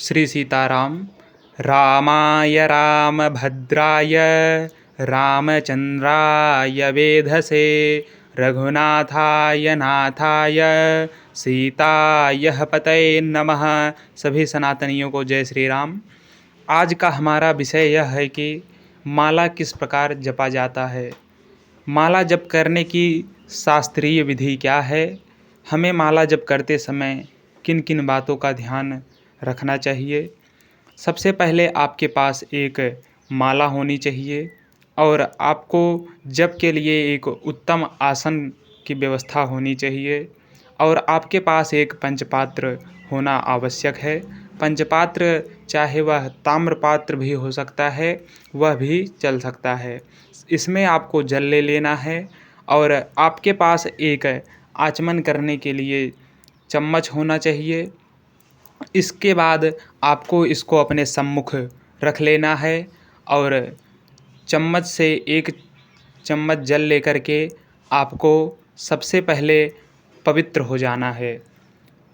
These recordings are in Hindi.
श्री सीताराम। रामाय रामभद्राय रामचंद्राय वेधसे रघुनाथाय नाथाय सीताय पतये नमः। सभी सनातनियों को जय श्री राम। आज का हमारा विषय यह है कि माला किस प्रकार जपा जाता है, माला जप करने की शास्त्रीय विधि क्या है, हमें माला जप करते समय किन किन बातों का ध्यान रखना चाहिए। सबसे पहले आपके पास एक माला होनी चाहिए और आपको जप के लिए एक उत्तम आसन की व्यवस्था होनी चाहिए और आपके पास एक पंचपात्र होना आवश्यक है। पंचपात्र चाहे वह ताम्रपात्र भी हो सकता है, वह भी चल सकता है। इसमें आपको जल ले लेना है और आपके पास एक आचमन करने के लिए चम्मच होना चाहिए। इसके बाद आपको इसको अपने सम्मुख रख लेना है और चम्मच से एक चम्मच जल लेकर के आपको सबसे पहले पवित्र हो जाना है।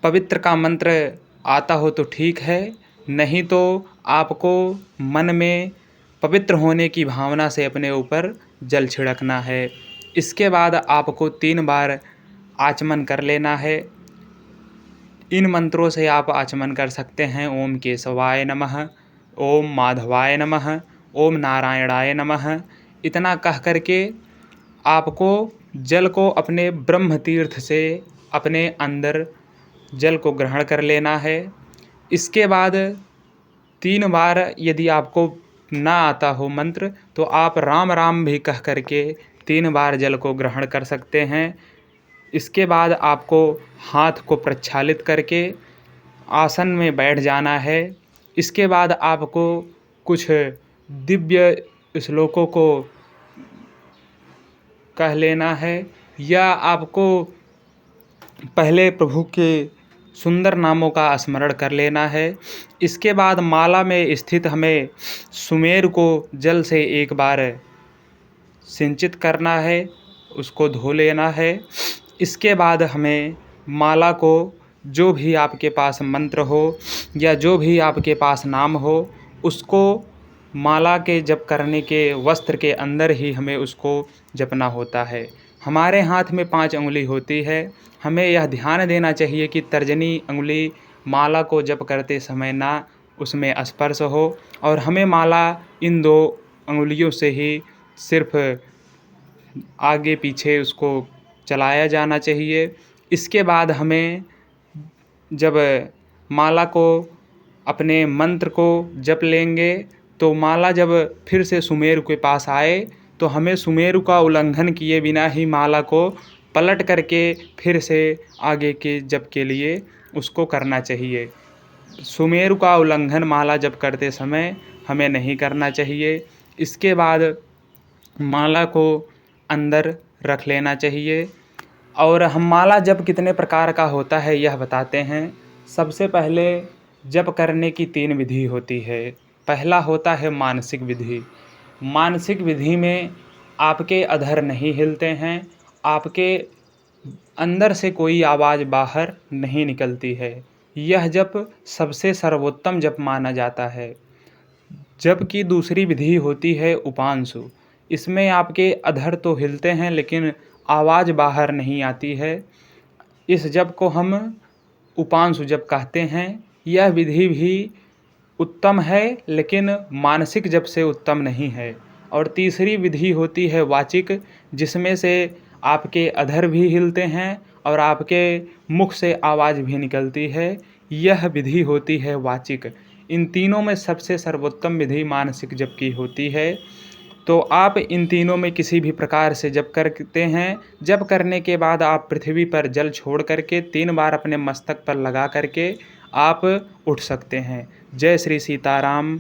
पवित्र का मंत्र आता हो तो ठीक है, नहीं तो आपको मन में पवित्र होने की भावना से अपने ऊपर जल छिड़कना है। इसके बाद आपको 3 बार आचमन कर लेना है। इन मंत्रों से आप आचमन कर सकते हैं। ओम केशवाय नमः, ओम माधवाय नमः, ओम नारायणाय नमः। इतना कह करके आपको जल को अपने ब्रह्म तीर्थ से अपने अंदर जल को ग्रहण कर लेना है। इसके बाद 3 बार यदि आपको ना आता हो मंत्र तो आप राम राम भी कह करके 3 बार जल को ग्रहण कर सकते हैं। इसके बाद आपको हाथ को प्रक्षालित करके आसन में बैठ जाना है। इसके बाद आपको कुछ दिव्य श्लोकों को कह लेना है या आपको पहले प्रभु के सुंदर नामों का स्मरण कर लेना है। इसके बाद माला में स्थित हमें सुमेर को जल से एक बार सिंचित करना है, उसको धो लेना है। इसके बाद हमें माला को जो भी आपके पास मंत्र हो या जो भी आपके पास नाम हो, उसको माला के जप करने के वस्त्र के अंदर ही हमें उसको जपना होता है। हमारे हाथ में 5 उंगली होती है। हमें यह ध्यान देना चाहिए कि तर्जनी उंगली माला को जप करते समय ना उसमें स्पर्श हो और हमें माला इन 2 उंगलियों से ही सिर्फ आगे पीछे उसको चलाया जाना चाहिए। इसके बाद हमें जब माला को अपने मंत्र को जप लेंगे तो माला जब फिर से सुमेरु के पास आए तो हमें सुमेरु का उल्लंघन किए बिना ही माला को पलट करके फिर से आगे के जप के लिए उसको करना चाहिए। सुमेरु का उल्लंघन माला जप करते समय हमें नहीं करना चाहिए। इसके बाद माला को अंदर रख लेना चाहिए और हम माला जप कितने प्रकार का होता है यह बताते हैं। सबसे पहले जप करने की 3 विधि होती है। पहला होता है मानसिक विधि। मानसिक विधि में आपके अधर नहीं हिलते हैं, आपके अंदर से कोई आवाज़ बाहर नहीं निकलती है। यह जप सबसे सर्वोत्तम जप माना जाता है। जप की दूसरी विधि होती है उपांशु। इसमें आपके अधर तो हिलते हैं लेकिन आवाज़ बाहर नहीं आती है। इस जप को हम उपांशु जप कहते हैं। यह विधि भी उत्तम है लेकिन मानसिक जप से उत्तम नहीं है। और तीसरी विधि होती है वाचिक, जिसमें से आपके अधर भी हिलते हैं और आपके मुख से आवाज़ भी निकलती है। यह विधि होती है वाचिक। इन तीनों में सबसे सर्वोत्तम विधि मानसिक जप की होती है। तो आप इन तीनों में किसी भी प्रकार से जप करते हैं। जप करने के बाद आप पृथ्वी पर जल छोड़ करके 3 बार अपने मस्तक पर लगा करके आप उठ सकते हैं। जय श्री सीताराम।